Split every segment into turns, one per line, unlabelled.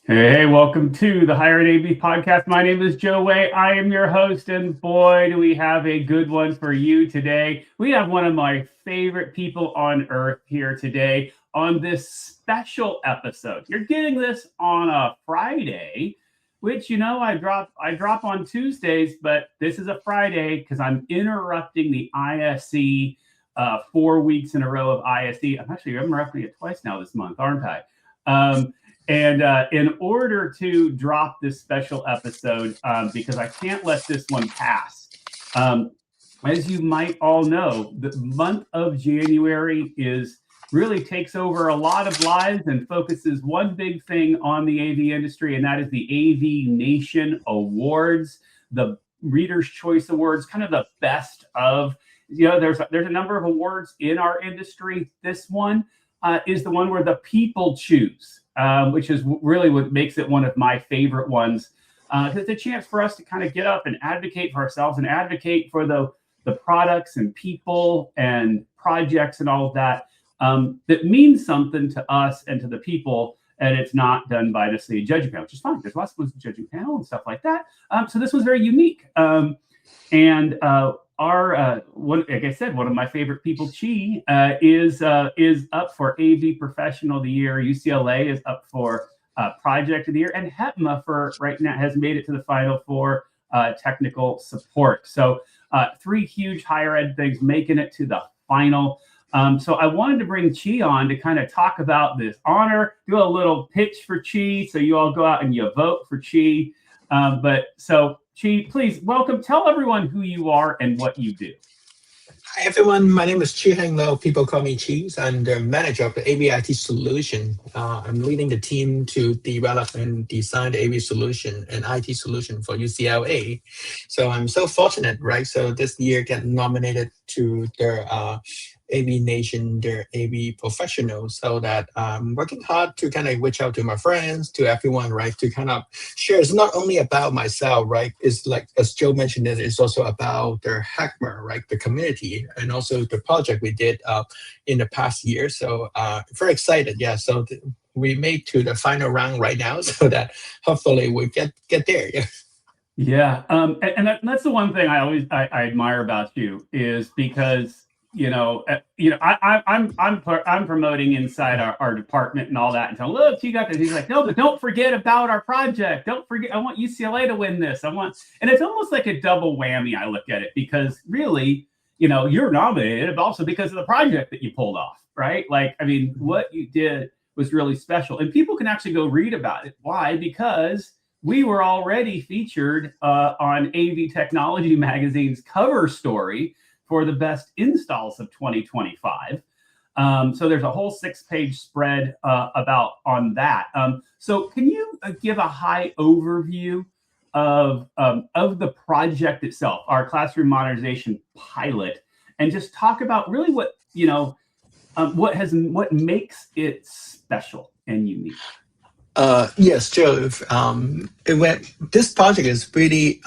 Hey, welcome to the Hire an AV podcast. My name is Joe Way. I am your host, and boy, do we have a good one for you today. We have one of my favorite people on earth here today on this special episode. You're getting this on a Friday, which I drop on Tuesdays, but this is a Friday because I'm interrupting the ISE 4 weeks in a row of ISE. I'm interrupting it twice now this month, aren't I? And in order to drop this special episode, because I can't let this one pass, as you might all know, the month of January really takes over a lot of lives and focuses one big thing on the AV industry, and that is the AVNation Awards, the Reader's Choice Awards, kind of the best of. There's a number of awards in our industry. This one is the one where the people choose. Which is really what makes it one of my favorite ones. It's a chance for us to kind of get up and advocate for ourselves and advocate for the products and people and projects and all of that that means something to us and to the people. And it's not done by necessarily a judging panel, which is fine. There's lots of judging panel and stuff like that. So this was very unique. Like I said, one of my favorite people, Chi, is up for AV Professional of the Year. UCLA is up for Project of the Year, and HETMA for right now has made it to the final for technical support. So three huge higher ed things making it to the final. So I wanted to bring Chi on to kind of talk about this honor, do a little pitch for Chi, so you all go out and you vote for Chi. So Chi, please welcome. Tell everyone who you are and what you do.
Hi everyone, my name is Chi Heng Lo. People call me Cheese. I'm the manager of the AV solution. I'm leading the team to develop and design the AV solution and IT solution for UCLA. So I'm so fortunate, right? So this year get nominated to their AVNation, their AV professional, so that I'm working hard to kind of reach out to my friends, to everyone, right? To kind of share. It's not only about myself, right? It's like, as Joe mentioned, it's also about their HETMA, right? The community, and also the project we did in the past year. So very excited, yeah. So we made to the final round right now, so that hopefully we get there, yeah.
Yeah, and that's the one thing I admire about you is because I'm promoting inside our department and all that, and telling, look, you got this. He's like, no, but don't forget about our project. Don't forget, I want UCLA to win this. And it's almost like a double whammy. I look at it because really, you're nominated, but also because of the project that you pulled off, right? Like, I mean, what you did was really special, and people can actually go read about it. Why? Because we were already featured on AV Technology Magazine's cover story for the best installs of 2025. So there's a whole 6-page spread about on that. So can you give a high overview of the project itself, our classroom modernization pilot, and just talk about really what makes it special and unique?
Yes, Joe. This project is really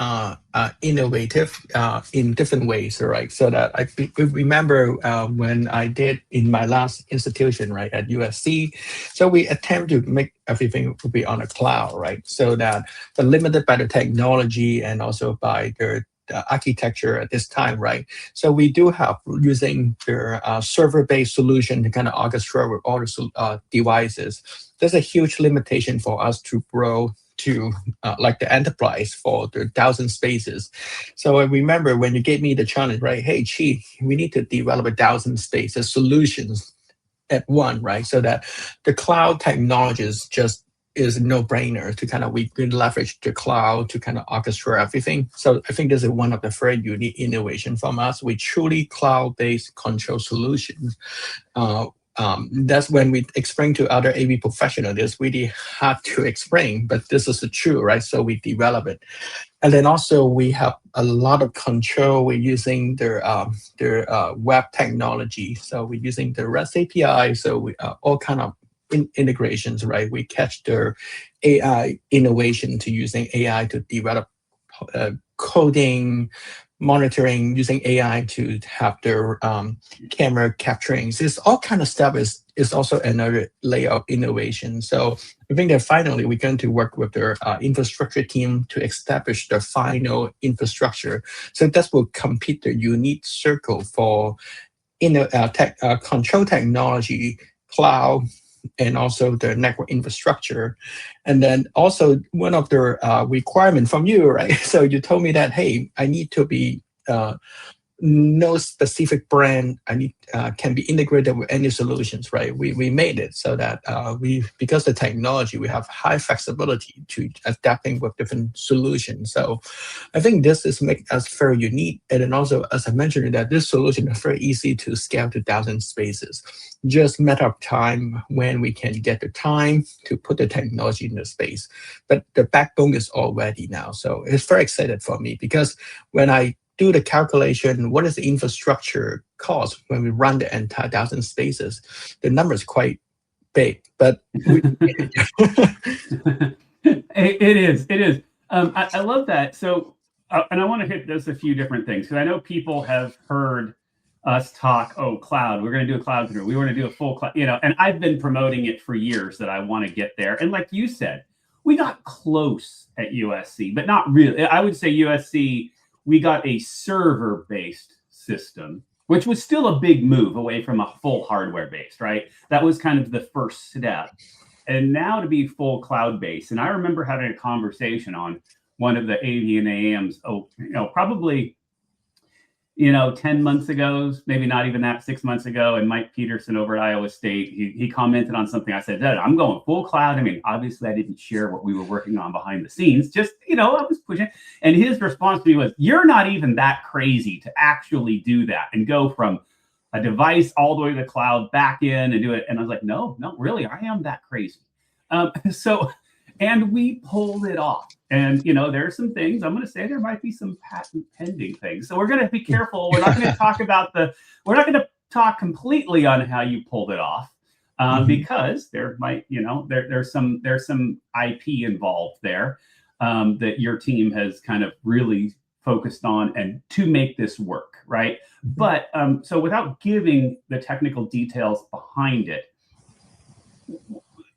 innovative in different ways, right? So that I remember when I did in my last institution, right, at USC. So we attempt to make everything be on a cloud, right? So that, but limited by the technology and also by the architecture at this time, right? So we do have using their server-based solution to kind of orchestrate with all the devices. There's a huge limitation for us to grow to like the enterprise for the 1,000 spaces. So I remember when you gave me the challenge, right? Hey, Chi, we need to develop 1,000 spaces solutions at one, right? So that the cloud technologies just is a no-brainer to kind of, we can leverage the cloud to kind of orchestrate everything. So I think this is one of the very unique innovation from us. We truly cloud-based control solutions. That's when we explain to other AV professionals, it's really hard to explain, but this is the truth, right? So we develop it. And then also we have a lot of control. We're using their web technology. So we're using the REST API. So we all kind of integrations, right? We catch their AI innovation to using AI to develop coding, monitoring, using AI to have their camera capturing. So this all kind of stuff is is also another layer of innovation. So I think that finally we're going to work with the infrastructure team to establish the final infrastructure. So that will complete the unique circle for control technology, cloud, and also the network infrastructure. And then also one of the requirement from you, right? So you told me that, hey, I need to be no specific brand I need can be integrated with any solutions, right? We made it so that because the technology, we have high flexibility to adapting with different solutions. So I think this is make us very unique. And then also, as I mentioned, that this solution is very easy to scale to 1,000 spaces. Just matter of time when we can get the time to put the technology in the space. But the backbone is all ready now. So it's very excited for me because when I do the calculation, what is the infrastructure cost when we run the entire 1,000 spaces? The number is quite big, but
it is. I love that. So, and I want to hit this a few different things because I know people have heard us talk, oh, cloud, we're going to do a cloud through. We want to do a full cloud, and I've been promoting it for years that I want to get there. And like you said, we got close at USC, but not really. I would say USC, we got a server-based system, which was still a big move away from a full hardware-based, right? That was kind of the first step. And now to be full cloud-based. And I remember having a conversation on one of the AVNAMs, probably 10 months ago, maybe not even that, 6 months ago. And Mike Peterson over at Iowa State, he commented on something. I said, I'm going full cloud. I mean, obviously I didn't share what we were working on behind the scenes, just, I was pushing. And his response to me was, you're not even that crazy to actually do that and go from a device all the way to the cloud back in and do it. And I was like, no, really, I am that crazy. And we pulled it off. And, there are some things, I'm going to say there might be some patent pending things. So we're going to be careful. We're not going to talk we're not going to talk completely on how you pulled it off because there might, there's some IP involved there that your team has kind of really focused on and to make this work, right? But so without giving the technical details behind it,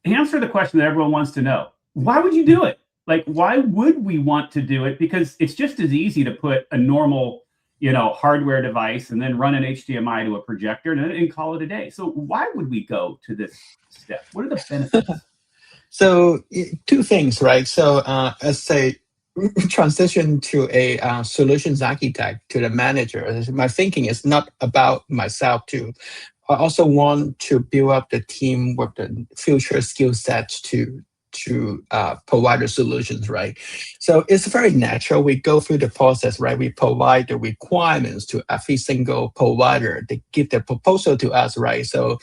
answer the question that everyone wants to know. Why would you do it? Like, why would we want to do it? Because it's just as easy to put a normal, hardware device and then run an HDMI to a projector and call it a day. So why would we go to this step? What are the benefits?
So two things, right? So as a transition to a solutions architect to the manager, my thinking is not about myself too. I also want to build up the team with the future skill sets to provide the solutions, right? So it's very natural. We go through the process, right? We provide the requirements to every single provider. They give the proposal to us, right? So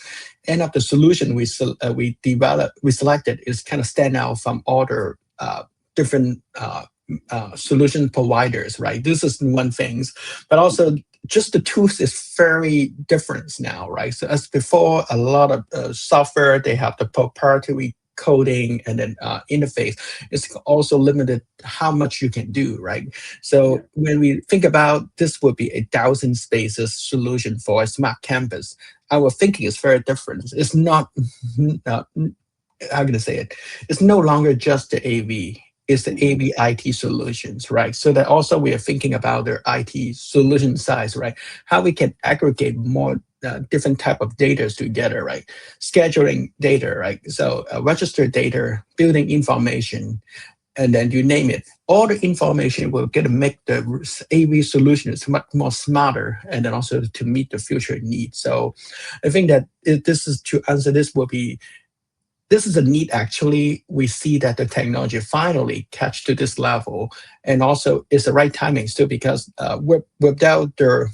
end up the solution we selected is kind of stand out from all the different solution providers, right? This is one thing, but also just the tools is very different now, right? So as before, a lot of software, they have the proprietary coding and then interface. It's also limited how much you can do, right? So when we think about this would be 1,000 spaces solution for a smart campus, our thinking is very different. It's not, how can I say it? It's no longer just the AV. It's the AV IT solutions, right? So that also we are thinking about their IT solution size, right? How we can aggregate more different type of data together, right? Scheduling data, right? So register data, building information, and then you name it. All the information will get to make the AV solutions much more smarter, and then also to meet the future needs. So I think that this is to answer this is a need. Actually, we see that the technology finally catch to this level, and also it's the right timing still because without the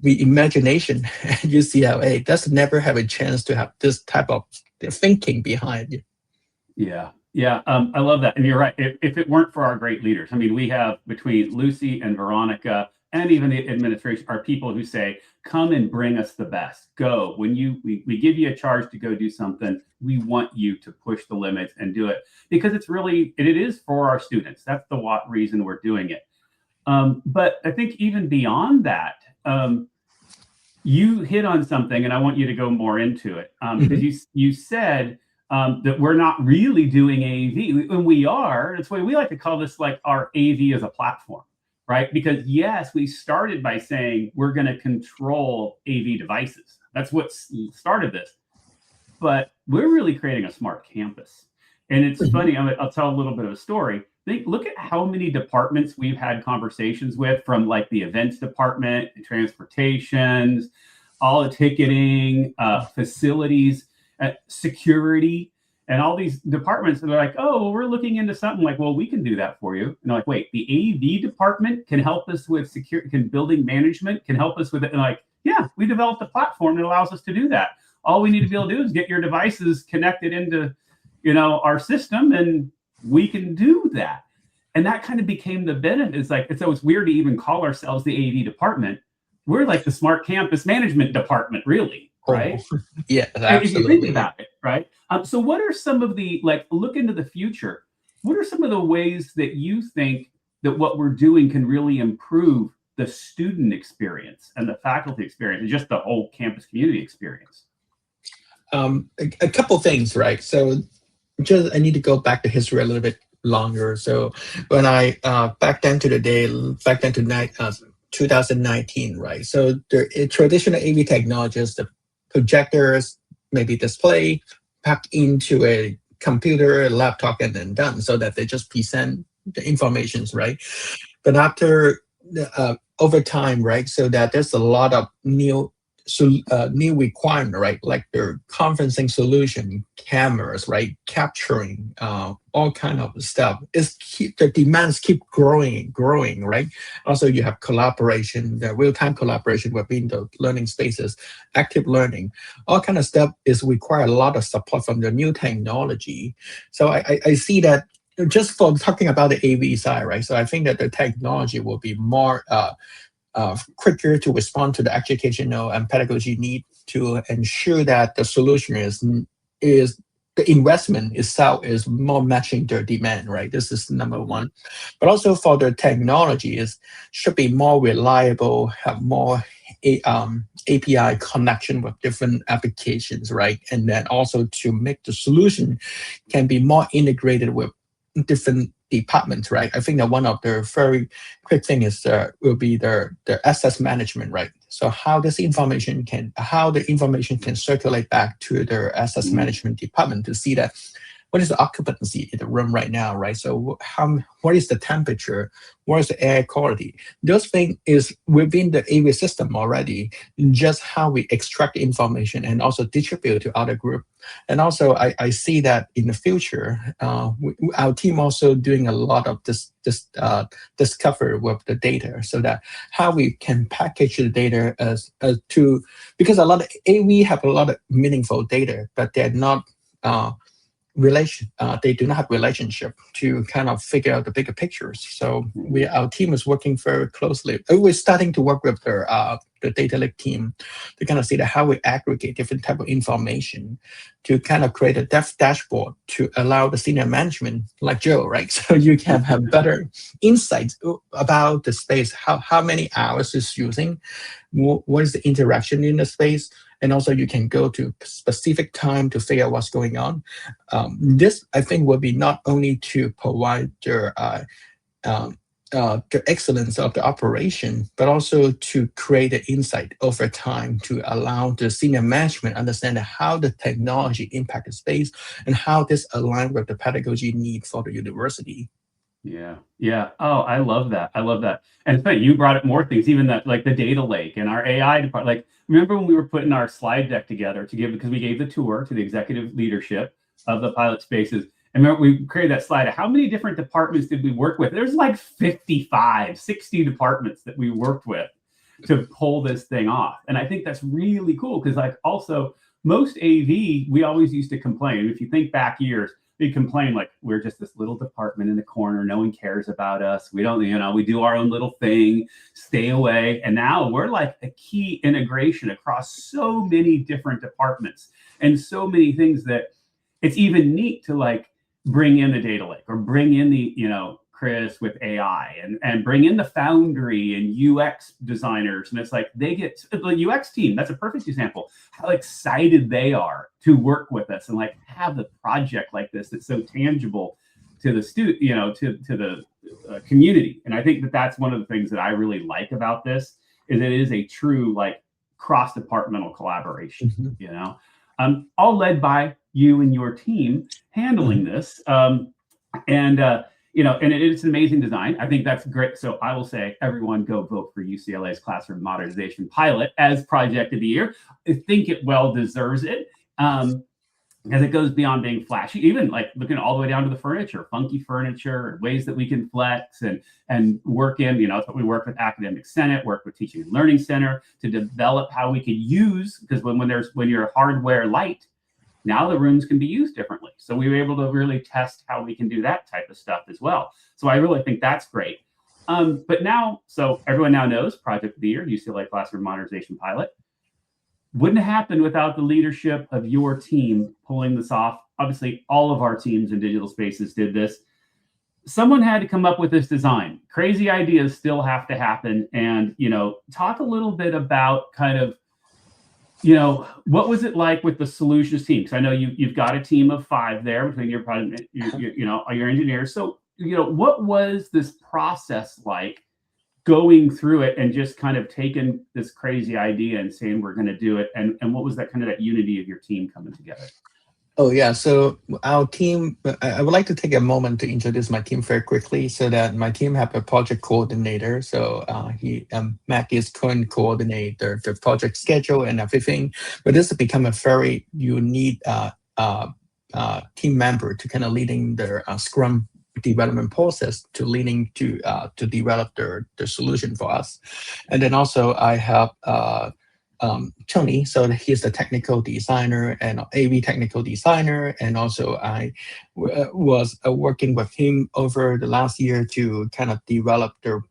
reimagination at UCLA, that's never have a chance to have this type of thinking behind you.
Yeah. I love that. And you're right. If it weren't for our great leaders, I mean, we have between Lucy and Veronica and even the administration are people who say, come and bring us the best. Go. When we give you a charge to go do something, we want you to push the limits and do it because it is for our students. That's the reason we're doing it. But I think even beyond that, you hit on something, and I want you to go more into it, because you said that we're not really doing AV, and we are. That's why we like to call this like our AV as a platform, right? Because yes, we started by saying we're going to control AV devices. That's what started this, but we're really creating a smart campus. And it's funny. I'll tell a little bit of a story. Look at how many departments we've had conversations with, from like the events department, transportations, all the ticketing, facilities, security, and all these departments that are like, oh, well, we're looking into something. Like, well, we can do that for you. And they're like, wait, the AV department can help us with security, can building management can help us with it. And like, yeah, we developed a platform that allows us to do that. All we need to be able to do is get your devices connected into, our system, and we can do that. And that kind of became the benefit. It's like, it's weird to even call ourselves the AV department. We're like the smart campus management department, really, right?
Yeah, absolutely.
If you think about it, right? So what are some of the, like, look into the future, what are some of the ways that you think that what we're doing can really improve the student experience and the faculty experience and just the whole campus community experience?
A couple things, right? So just I need to go back to history a little bit longer. So when I back then to 2019, right? So the traditional AV technologies, the projectors, maybe display, packed into a computer, a laptop, and then done, so that they just present the informations, right? But after over time, right? So that there's a lot of new requirement, right? Like their conferencing solution, cameras, right? Capturing, all kind of stuff. The demands keep growing, right? Also, you have collaboration, the real-time collaboration within the learning spaces, active learning, all kind of stuff is require a lot of support from the new technology. So I see that just for talking about the AV side, right? So I think that the technology will be more quicker to respond to the educational and pedagogy need to ensure that the solution is the investment itself is more matching their demand, right? This is number one. But also for the technology should be more reliable, have more API connection with different applications, right? And then also to make the solution can be more integrated with different departments, right? I think that one of the very quick thing will be the access management, right? So how the information can circulate back to the access management department to see that what is the occupancy in the room right now, right? So what is the temperature? What is the air quality? Those things is within the AV system already, just how we extract information and also distribute to other group. And also I see that in the future, our team also doing a lot of this discover with the data, so that how we can package the data because a lot of AV have a lot of meaningful data, but they're not they do not have relationship to kind of figure out the bigger pictures. So our team is working very closely. We're starting to work with the data lake team to kind of see how we aggregate different type of information to kind of create a dashboard to allow the senior management like Joe, right? So you can have better insights about the space, how many hours is using, what is the interaction in the space, and also you can go to specific time to figure out what's going on. This, I think, will be not only to provide the excellence of the operation, but also to create an insight over time to allow the senior management understand how the technology impact the space and how this aligns with the pedagogy need for the university.
Yeah. Oh, I love that. And it's funny, you brought up more things, even that, like the data lake and our AI department. Like, remember when we were putting our slide deck together because we gave the tour to the executive leadership of the pilot spaces. And remember, we created that slide of how many different departments did we work with? There's like 55, 60 departments that we worked with to pull this thing off. And I think that's really cool because, like, also most AV, we always used to complain. If you think back years, they complain like we're just this little department in the corner. No one cares about us. We don't, we do our own little thing, stay away. And now we're like a key integration across so many different departments and so many things that it's even neat to like bring in the data lake or bring in the, Chris, with AI, and bring in the Foundry and UX designers. And it's like they get the UX team. That's a perfect example. How excited they are to work with us and like have a project like this that's so tangible to the to the community. And I think that that's one of the things that I really like about this is it is a true like cross-departmental collaboration. All led by you and your team handling this. And it's an amazing design. I think that's great. So I will say, everyone go vote for UCLA's Classroom Modernization Pilot as Project of the Year. I think it well deserves it. Because it goes beyond being flashy, even like looking all the way down to the furniture, funky furniture, ways that we can flex and work in, that's what we work with Academic Senate, work with Teaching and Learning Center to develop how we could use, because when you're hardware light, now the rooms can be used differently. So we were able to really test how we can do that type of stuff as well. So I really think that's great. But now, so everyone now knows Project of the Year, UCLA Classroom Modernization Pilot. Wouldn't have happened without the leadership of your team pulling this off. Obviously, all of our teams in digital spaces did this. Someone had to come up with this design. Crazy ideas still have to happen. And, talk a little bit about kind of, what was it like with the solutions team? Because I know you've got a team of 5 there between your project, your engineers. So, what was this process like? Going through it and just kind of taking this crazy idea and saying we're going to do it, and what was that kind of that unity of your team coming together?
Oh yeah, so our team, I would like to take a moment to introduce my team very quickly, so that my team have a project coordinator. So Mac is current coordinator, the project schedule and everything. But this has become a very unique team member to kind of leading the Scrum development process, to leading to develop the solution for us. And then also I have Tony, so he's the technical designer and AV technical designer, and also I was working with him over the last year to kind of develop the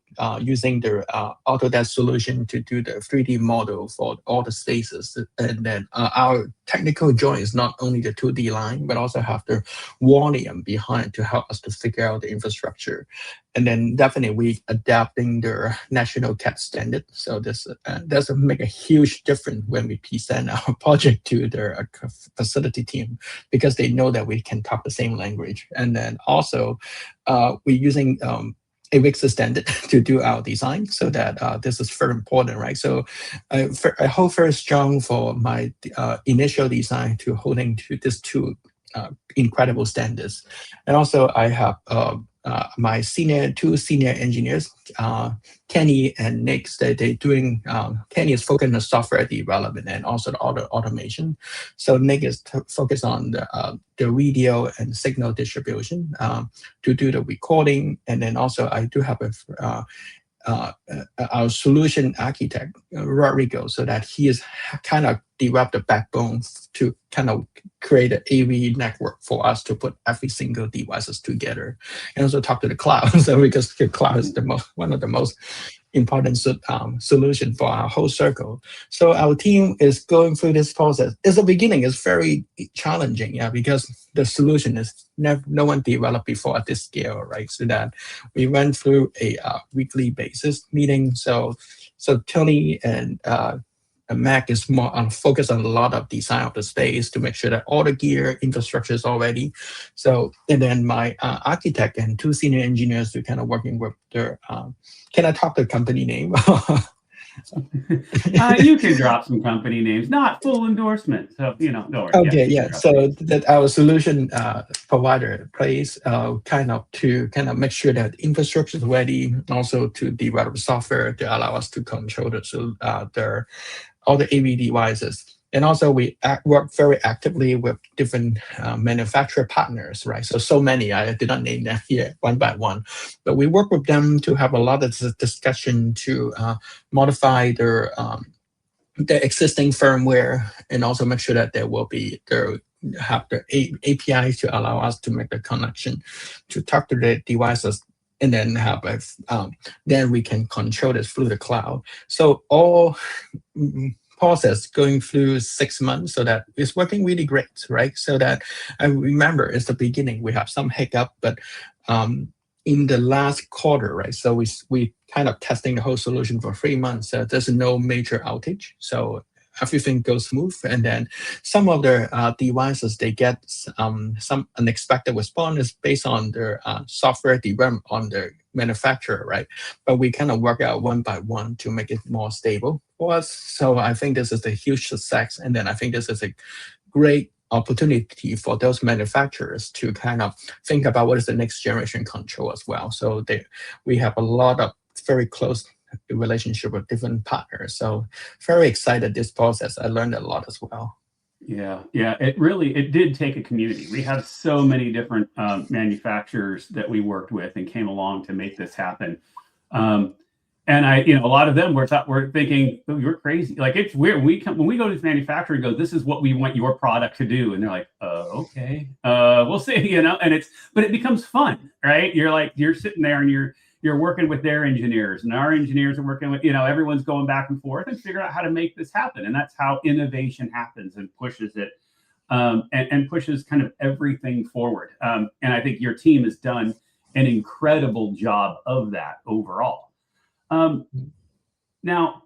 using the Autodesk solution to do the 3D model for all the spaces. And then our technical joint is not only the 2D line, but also have the volume behind to help us to figure out the infrastructure. And then definitely we adapting the national CAD standard. So this does make a huge difference when we present our project to the facility team, because they know that we can talk the same language. And then also we're using AVNation standard to do our design, so that this is very important, right? So I hold very strong for my initial design to holding to these 2 incredible standards. And also I have my 2 senior engineers, Kenny and Nick. They're doing, Kenny is focused on software development and also the automation. So Nick is focused on the video and signal distribution to do the recording. And then also I do have our solution architect, Rodrigo, so that he is kind of developed the backbone to kind of create an AV network for us to put every single devices together, and also talk to the cloud. So because the cloud is one of the most important solution for our whole circle. So our team is going through this process. At the beginning, it's very challenging, because the solution is no one developed before at this scale, right? So that we went through a weekly basis meeting. So Tony and Mac is more focused on a lot of design of the space to make sure that all the gear infrastructure is all ready. So, and then my architect and 2 senior engineers are kind of working with their, can I talk the company name?
You can drop some company names, not full endorsement. So, don't worry.
Okay, yeah. So that our solution provider plays kind of make sure that infrastructure is ready, also to develop software to allow us to control all the AV devices. And also we work very actively with different manufacturer partners, right? So many, I did not name them here one by one, but we work with them to have a lot of discussion to modify their existing firmware, and also make sure that have the API to allow us to make the connection to talk to the devices, and then have then we can control this through the cloud. So all process going through 6 months, so that it's working really great, right? So that I remember it's the beginning, we have some hiccup, but in the last quarter, right? So we kind of testing the whole solution for 3 months. There's no major outage, so everything goes smooth. And then some of the devices, they get some unexpected response based on their software development on the manufacturer, right? But we kind of work out one by one to make it more stable for us. So I think this is a huge success. And then I think this is a great opportunity for those manufacturers to kind of think about what is the next generation control as well. So we have a lot of very close relationship with different partners. So very excited this process. I learned a lot as well.
Yeah, it did take a community. We have so many different manufacturers that we worked with and came along to make this happen. And a lot of them were thinking, oh, you're crazy. Like, it's weird. When we go to this manufacturer and go, this is what we want your product to do. And they're like, okay, we'll see, but it becomes fun, right? You're sitting there and you're working with their engineers, and our engineers are working with, everyone's going back and forth and figure out how to make this happen. And that's how innovation happens and pushes it and pushes kind of everything forward. And I think your team has done an incredible job of that overall. Now,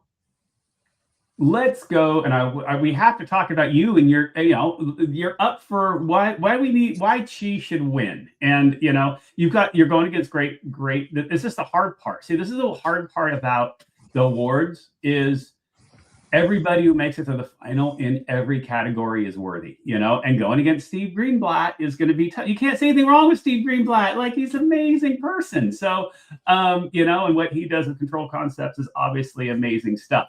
let's go, and we have to talk about you and you're up for why Qi should win, and you're going against great. It's just the hard part. See, this is the hard part about the awards is everybody who makes it to the final in every category is worthy, and going against Steve Greenblatt is going to be tough. You can't say anything wrong with Steve Greenblatt. Like, he's an amazing person. So, and what he does with control concepts is obviously amazing stuff.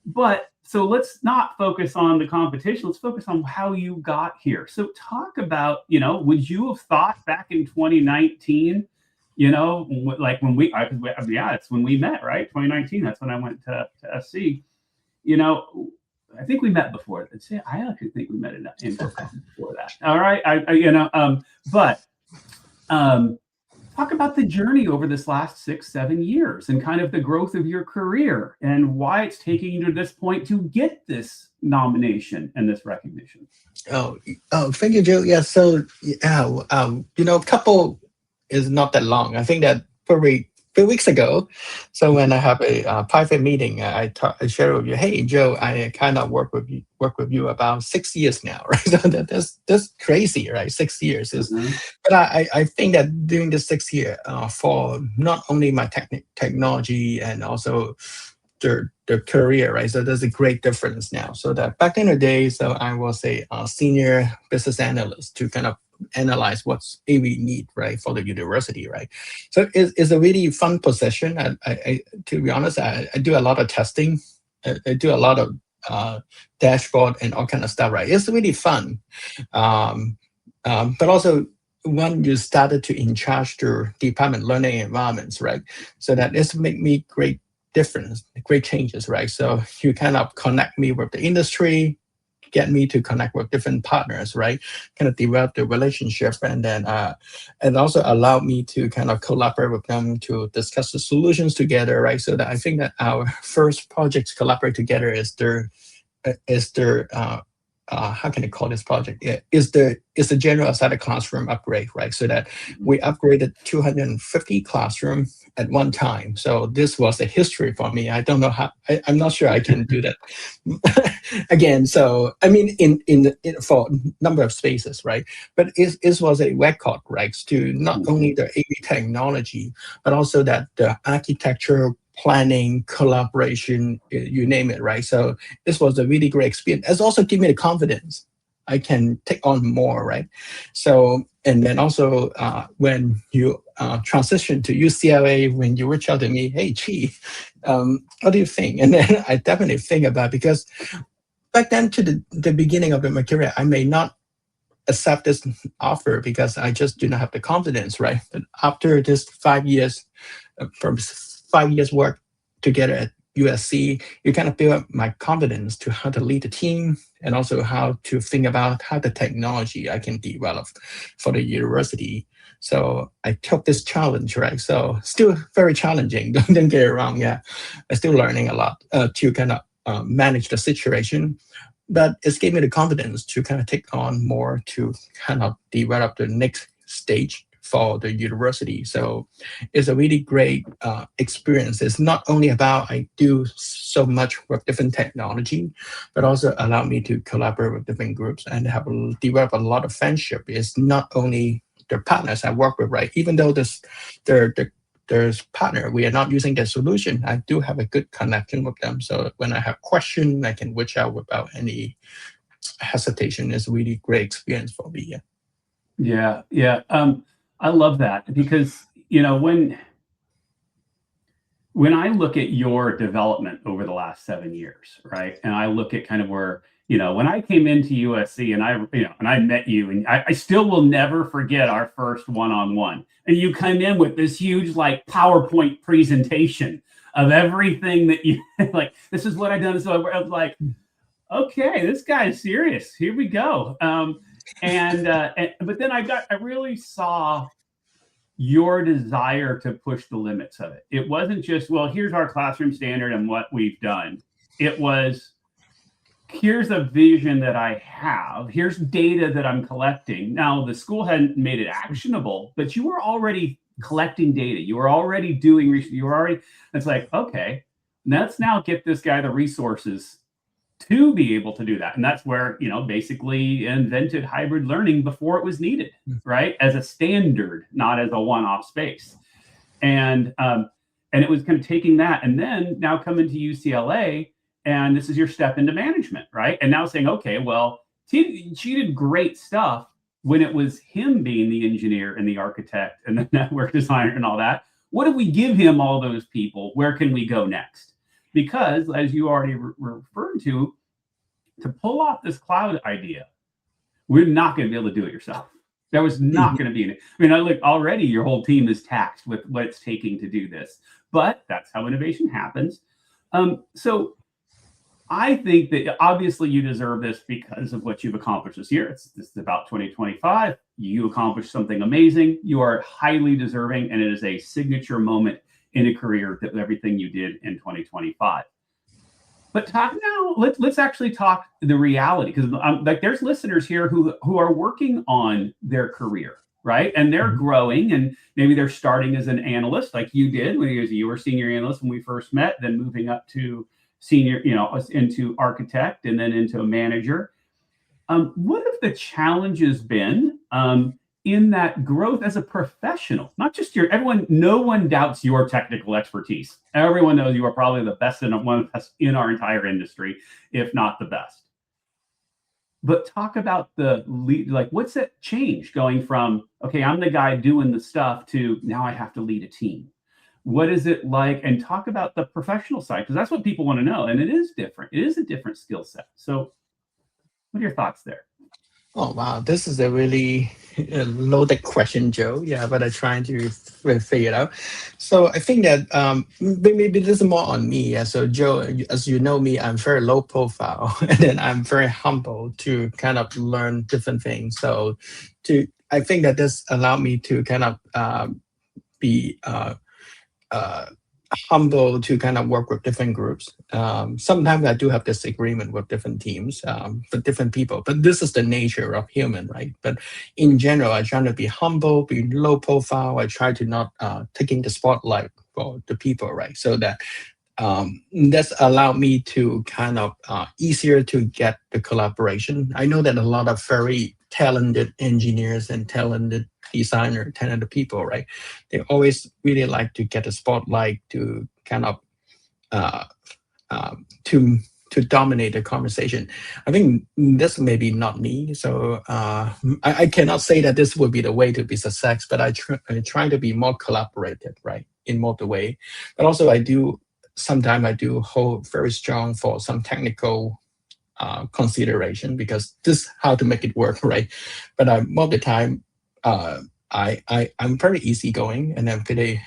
But so let's not focus on the competition. Let's focus on how you got here. So talk about, would you have thought back in 2019, like when it's when we met, right? 2019, that's when I went to SC. I think we met before. I actually think we met in before that. All right. Talk about the journey over this last 6-7 years and kind of the growth of your career and why it's taking you to this point to get this nomination and this recognition.
Oh, thank you, Joe. Yeah. So, couple is not that long. I think that probably 2 weeks ago. So when I have a private meeting, I share with you, hey, Joe, I kind of work with you about 6 years now, right? So that's crazy, right? 6 years is, but I think that during the 6 year, for not only my technology and also the career, right? So there's a great difference now. So that back in the day, so I was a senior business analyst to kind of analyze what's AV need, right, for the university, right? So it's a really fun position. I to be honest, I do a lot of testing. I do a lot of dashboard and all kind of stuff, right? It's really fun. But also when you started to in charge the department learning environments, right? So that it's make me great difference, great changes, right? So you kind of connect me with the industry, get me to connect with different partners, right? Kind of develop the relationship, and then and also allow me to kind of collaborate with them to discuss the solutions together, right? So that I think that our first projects collaborate together is their how can I call this project? Is the general asset classroom upgrade, right? So that we upgraded 250 classrooms at one time. So this was a history for me. I don't know how. I'm not sure I can do that again. So I mean, in for number of spaces, right? But it was a record, right? To not only the AV technology, but also that the architecture, planning, collaboration, you name it, right? So this was a really great experience. It's also give me the confidence I can take on more, right? So, and then also when you transition to UCLA, when you reach out to me, hey, Qi, what do you think? And then I definitely think about, because back then to the beginning of my career, I may not accept this offer because I just do not have the confidence, right? But after this 5 years, from 5 years work together at USC, you kind of build up my confidence to how to lead the team and also how to think about how the technology I can develop for the university. So I took this challenge, right? So still very challenging, don't get it wrong, yeah. I'm still learning a lot to kind of manage the situation. But it's gave me the confidence to kind of take on more to kind of develop the next stage for the university. So it's a really great experience. It's not only about I do so much with different technology, but also allow me to collaborate with different groups and develop a lot of friendship. It's not only the partners I work with, right? Even though there's partner, we are not using the solution. I do have a good connection with them. So when I have questions, I can reach out without any hesitation. It's a really great experience for me. Yeah.
Yeah. I love that because, when I look at your development over the last 7 years, right, and I look at kind of where, when I came into USC and I met you, and I still will never forget our first one-on-one. And you come in with this huge like PowerPoint presentation of everything that you like. This is what I've done. So I was like, okay, this guy is serious. Here we go. But then I really saw your desire to push the limits of it. It wasn't just, well, here's our classroom standard and what we've done. It was, here's a vision that I have. Here's data that I'm collecting. Now, the school hadn't made it actionable, but you were already collecting data. You were already doing research. It's like, okay, let's now get this guy the resources to be able to do that. And that's where, basically invented hybrid learning before it was needed, right? As a standard, not as a one-off space. And it was kind of taking that and then now coming to UCLA, and this is your step into management, right? And now saying, okay, well, she did great stuff when it was him being the engineer and the architect and the network designer and all that. What if we give him all those people? Where can we go next? Because as you already referred to pull off this cloud idea, we're not going to be able to do it yourself. There was not going to be any. I mean, look, already your whole team is taxed with what it's taking to do this, but that's how innovation happens. So I think that obviously you deserve this because of what you've accomplished this year. This is about 2025. You accomplished something amazing. You are highly deserving, and it is a signature moment in a career that everything you did in 2025. But talk now. Let's actually talk the reality, because like there's listeners here who are working on their career, right? And they're growing, and maybe they're starting as an analyst, like you did when you were senior analyst when we first met, then moving up to senior, into architect, and then into a manager. What have the challenges been in that growth as a professional? Not just no one doubts your technical expertise. Everyone knows you are probably the best one of the best in our entire industry, if not the best. But talk about the lead, like what's that change going from, okay, I'm the guy doing the stuff to now I have to lead a team. What is it like? And talk about the professional side, because that's what people want to know. And it is different. It is a different skill set. So what are your thoughts there?
Oh, wow. This is a really loaded question, Joe. Yeah, but I'm trying to figure it out. So I think that maybe this is more on me. Yeah. So Joe, as you know me, I'm very low profile and then I'm very humble to kind of learn different things. So I think that this allowed me to kind of be humble to kind of work with different groups. Sometimes I do have disagreement with different teams, with different people, but this is the nature of human, right? But in general, I try to be humble, be low profile. I try to not taking the spotlight for the people, right? So that that's allowed me to kind of easier to get the collaboration. I know that a lot of very talented engineers and talented designer, talented people, right? They always really like to get the spotlight to kind of to dominate the conversation. I think this may be not me, so I cannot say that this would be the way to be success. But I try to be more collaborative, right, in more the way. But also sometimes I do hold very strong for some technical consideration, because this is how to make it work, right? But most of the time, I'm very easygoing, and I'm pretty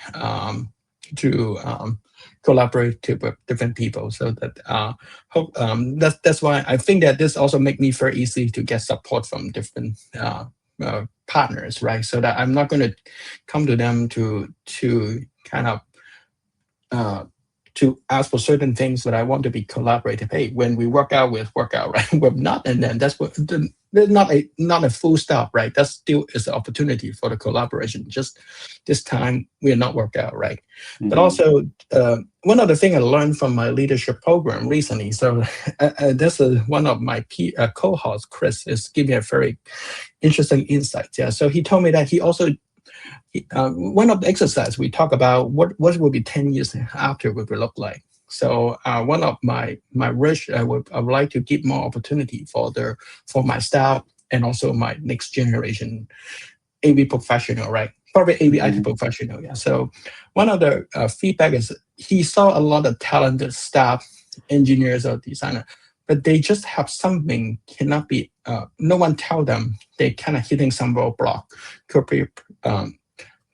to collaborate with different people. So that that's why I think that this also make me very easy to get support from different partners, right? So that I'm not going to come to them to kind of to ask for certain things that I want to be collaborative. Hey, when we work out, we work out, right? We're not, and then that's what there's not a full stop, right? That still is an opportunity for the collaboration. Just this time we are not work out, right?
Mm-hmm.
But also one other thing I learned from my leadership program recently. So this is one of my co-hosts, Chris, is giving me a very interesting insight. Yeah, so he told me that he also one of the exercise we talk about what will be 10 years after what will look like. So one of my wish I would like to give more opportunity for my staff and also my next generation AV professional, right? Probably AV IT professional. Yeah. So one of the feedback is he saw a lot of talented staff, engineers or designer, but they just have something cannot be. No one tell them they kind of hitting some roadblock, could be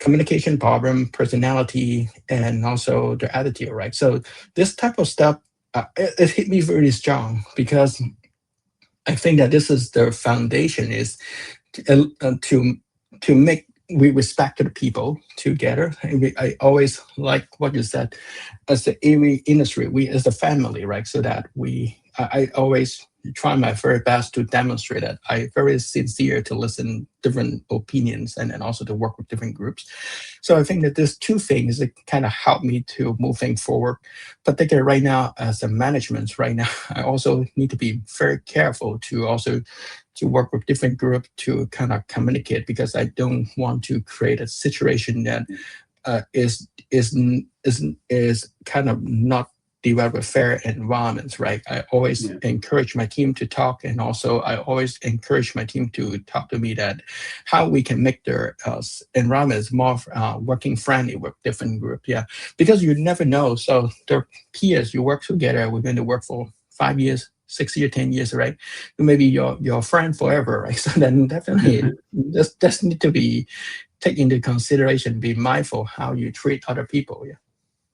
communication problem, personality, and also the attitude, right? So this type of stuff, it hit me very strong because I think that this is the foundation is to make we respect the people together. And I always like what you said, as the AV industry, we as a family, right? So that I always try my very best to demonstrate that I very sincere to listen different opinions and then also to work with different groups. So I think that there's two things that kind of help me to move things forward. Particularly right now as a management, right now I also need to be very careful to also to work with different groups to kind of communicate because I don't want to create a situation that is kind of not develop a fair environment, right? I always encourage my team to talk, and also I always encourage my team to talk to me that how we can make their environments more working friendly with different groups. Yeah, because you never know. So the peers you work together, we're going to work for 5 years, 6 years, 10 years, right? Maybe your friend forever, right? So then definitely just need to be take into consideration, be mindful how you treat other people. Yeah.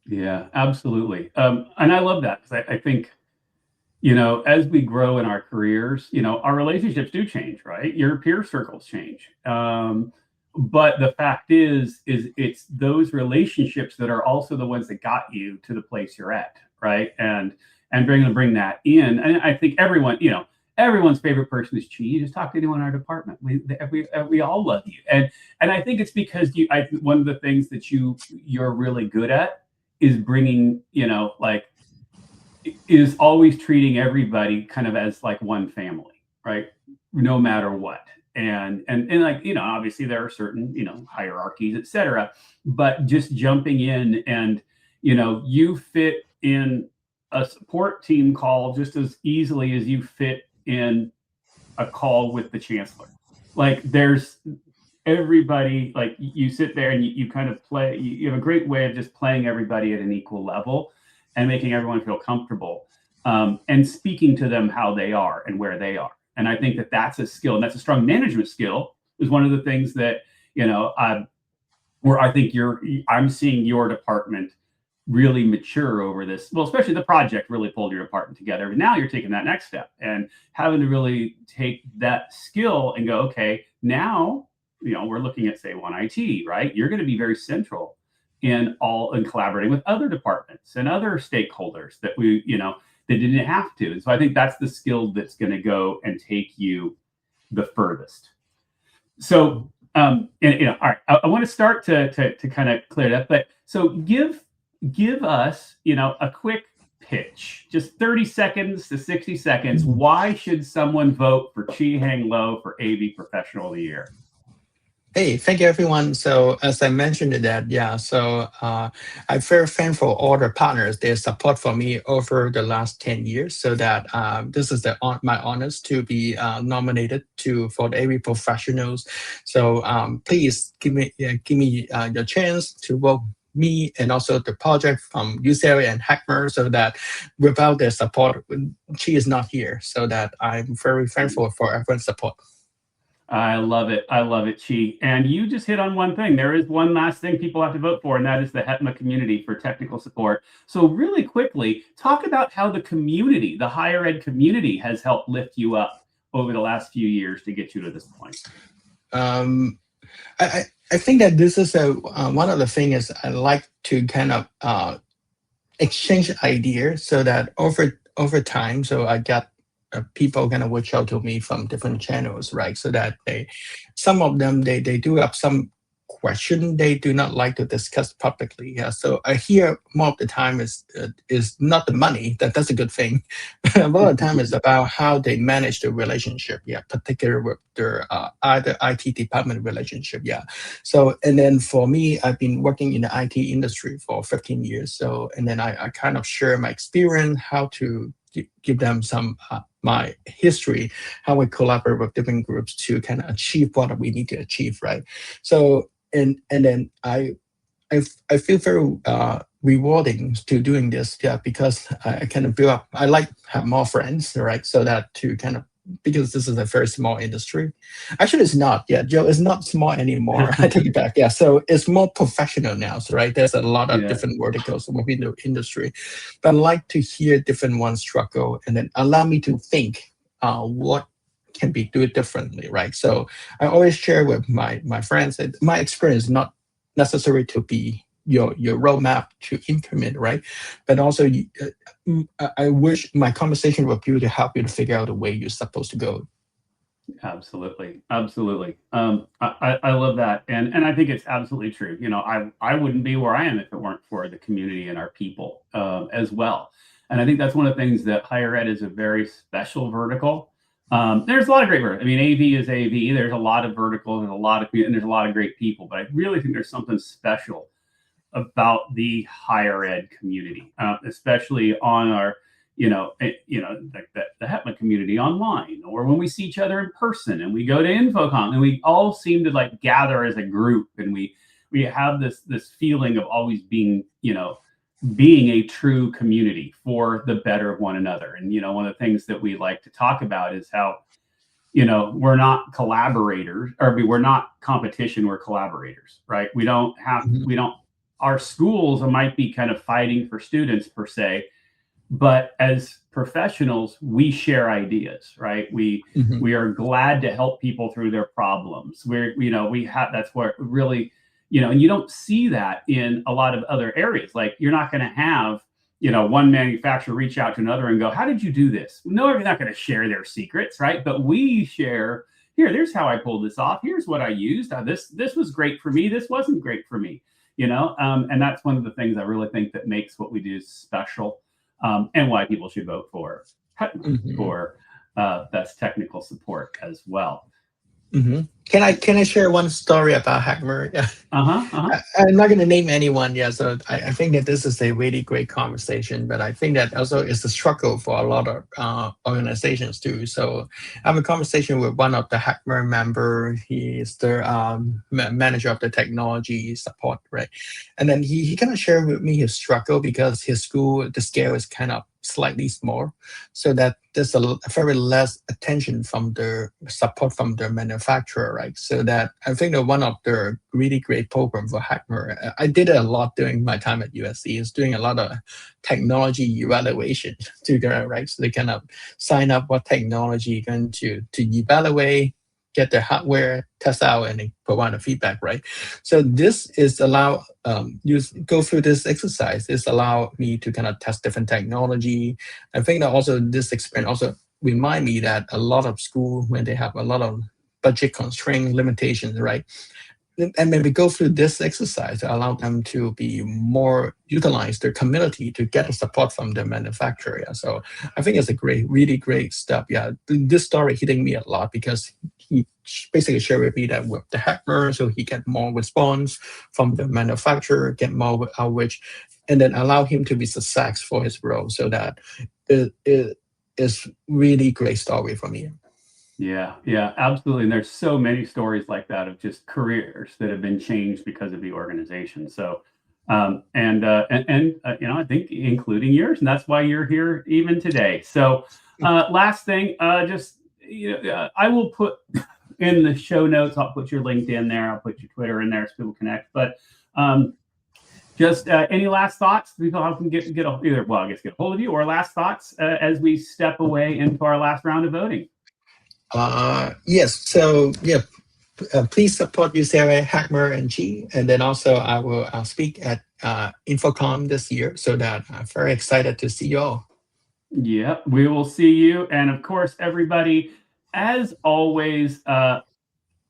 Yeah, absolutely. And I love that because I think, as we grow in our careers, our relationships do change, right? Your peer circles change. But the fact is it's those relationships that are also the ones that got you to the place you're at, right? And bring that in. And I think everyone's favorite person is Chi. You just talk to anyone in our department. We all love you. And I think it's because one of the things that you're really good at is bringing, is always treating everybody kind of as like one family, right? No matter what. And like, obviously there are certain, hierarchies, et cetera, but just jumping in and, you fit in a support team call just as easily as you fit in a call with the chancellor. Like there's everybody, like you sit there and you kind of play, you have a great way of just playing everybody at an equal level and making everyone feel comfortable and speaking to them how they are and where they are. And I think that that's a skill, and that's a strong management skill, is one of the things that, where I think I'm seeing your department really mature over this. Well, especially the project really pulled your department together. But now you're taking that next step and having to really take that skill and go, okay, now, we're looking at say One IT, right? You're going to be very central in collaborating with other departments and other stakeholders that they didn't have to. And so I think that's the skill that's going to go and take you the furthest. So, all right, I want to start to kind of clear it up, but so give us, a quick pitch, just 30 seconds to 60 seconds. Why should someone vote for Chi Hang Lo for AV Professional of the Year?
Hey, thank you, everyone. So as I mentioned that, so I'm very thankful all the partners, their support for me over the last 10 years, so that this is my honors to be nominated for the AV Professionals. So please give me your chance to vote me and also the project from UCLA and HETMA, so that without their support, she is not here. So that I'm very thankful for everyone's support.
I love it. I love it, Chi. And you just hit on one thing. There is one last thing people have to vote for, and that is the HETMA community for technical support. So really quickly, talk about how the community, the higher ed community, has helped lift you up over the last few years to get you to this point.
I think that this is one of the things I like to kind of exchange ideas so that over time, so I got people kind of reach out to me from different channels, right? So that some of them, they do have some question they do not like to discuss publicly. Yeah, so I hear more of the time is not the money. That's a good thing. A lot of time is about how they manage the relationship. Yeah, particularly with their either IT department relationship. Yeah, so and then for me, I've been working in the IT industry for 15 years. So and then I kind of share my experience, how to give them some my history, how we collaborate with different groups to kind of achieve what we need to achieve, right? So and then I feel very rewarding to doing this, yeah, because I kind of build up. I like have more friends, right? So that to kind of because this is a very small industry. Actually, it's not. Yeah, Joe, it's not small anymore. I take it back. Yeah, so it's more professional now. So right, there's a lot of
Yeah.
different verticals within the industry, but I like to hear different ones struggle and then allow me to think what can be do it differently, right? So I always share with my friends that my experience is not necessary to be your roadmap to implement, right? But also, I wish my conversation with you to help you to figure out the way you're supposed to go.
Absolutely, absolutely. I love that, and I think it's absolutely true. You know, I wouldn't be where I am if it weren't for the community and our people as well. And I think that's one of the things that higher ed is a very special vertical. There's a lot of great verticals. I mean, AV is AV. There's a lot of verticals and a lot of and there's a lot of great people. But I really think there's something special about the higher ed community, especially on our, like the HETMA community online, or when we see each other in person and we go to InfoComm and we all seem to like gather as a group, and we have this feeling of always being, being a true community for the better of one another. And one of the things that we like to talk about is how we're not collaborators, or we're not competition, we're collaborators, right? We don't our schools might be kind of fighting for students per se, but as professionals, we share ideas, right? We are glad to help people through their problems. We have, that's where really, and you don't see that in a lot of other areas. Like, you're not going to have, one manufacturer reach out to another and go, how did you do this? No, they're not going to share their secrets, right? But we share, here's how I pulled this off. Here's what I used. This was great for me. This wasn't great for me. And that's one of the things I really think that makes what we do special, and why people should vote for best technical support as well.
Can I share one story about HETMA? Yeah. I'm not going to name anyone. Yeah, so I think that this is a really great conversation, but I think that also is a struggle for a lot of organizations too. So I have a conversation with one of the HETMA member. He is the manager of the technology support, right? And then he kind of shared with me his struggle because his school, the scale is kind of slightly small, so that there's a very less attention from the support from the manufacturer, right? So that I think that one of the really great programs for HETMA, I did it a lot during my time at USC, is doing a lot of technology evaluation together, right? So they kind of sign up what technology you're going to evaluate, get the hardware, test out, and then provide the feedback, right? So this is allow you go through this exercise. This allow me to kind of test different technology. I think that also this experience also remind me that a lot of school, when they have a lot of budget constraint limitations, right? And when we go through this exercise, to allow them to be more utilize their community to get the support from the manufacturer. Yeah. So I think it's a really great step. Yeah, this story hitting me a lot because he basically shared with me that with the HETMA, so he get more response from the manufacturer, get more outreach, and then allow him to be success for his role. So that it is really great story for me.
Yeah, absolutely. And there's so many stories like that of just careers that have been changed because of the organization. So, I think including yours, and that's why you're here even today. So, last thing, I will put in the show notes. I'll put your LinkedIn there. I'll put your Twitter in there so people connect. But just any last thoughts? People how can get get a hold of you, or last thoughts as we step away into our last round of voting.
Yes. So please support UCLA HETMA and G, and then also I will speak at Infocom this year. So that I'm very excited to see you all.
Yeah, we will see you. And of course, everybody, as always,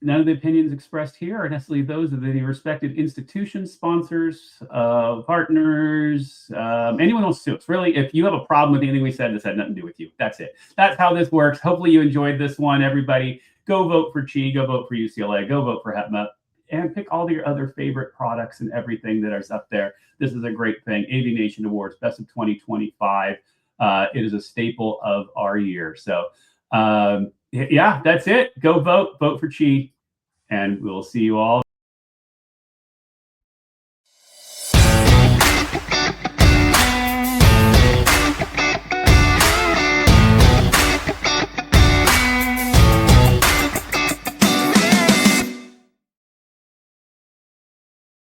none of the opinions expressed here are necessarily those of any respected institutions, sponsors, partners, anyone else to us. Really, if you have a problem with anything we said, this had nothing to do with you. That's it. That's how this works. Hopefully you enjoyed this one. Everybody, go vote for Chi, go vote for UCLA, go vote for HETMA, and pick all your other favorite products and everything that is up there. This is a great thing. AVNation Awards, Best of 2025. It is a staple of our year. So, yeah, that's it. Go vote for Chi, and we'll see you all.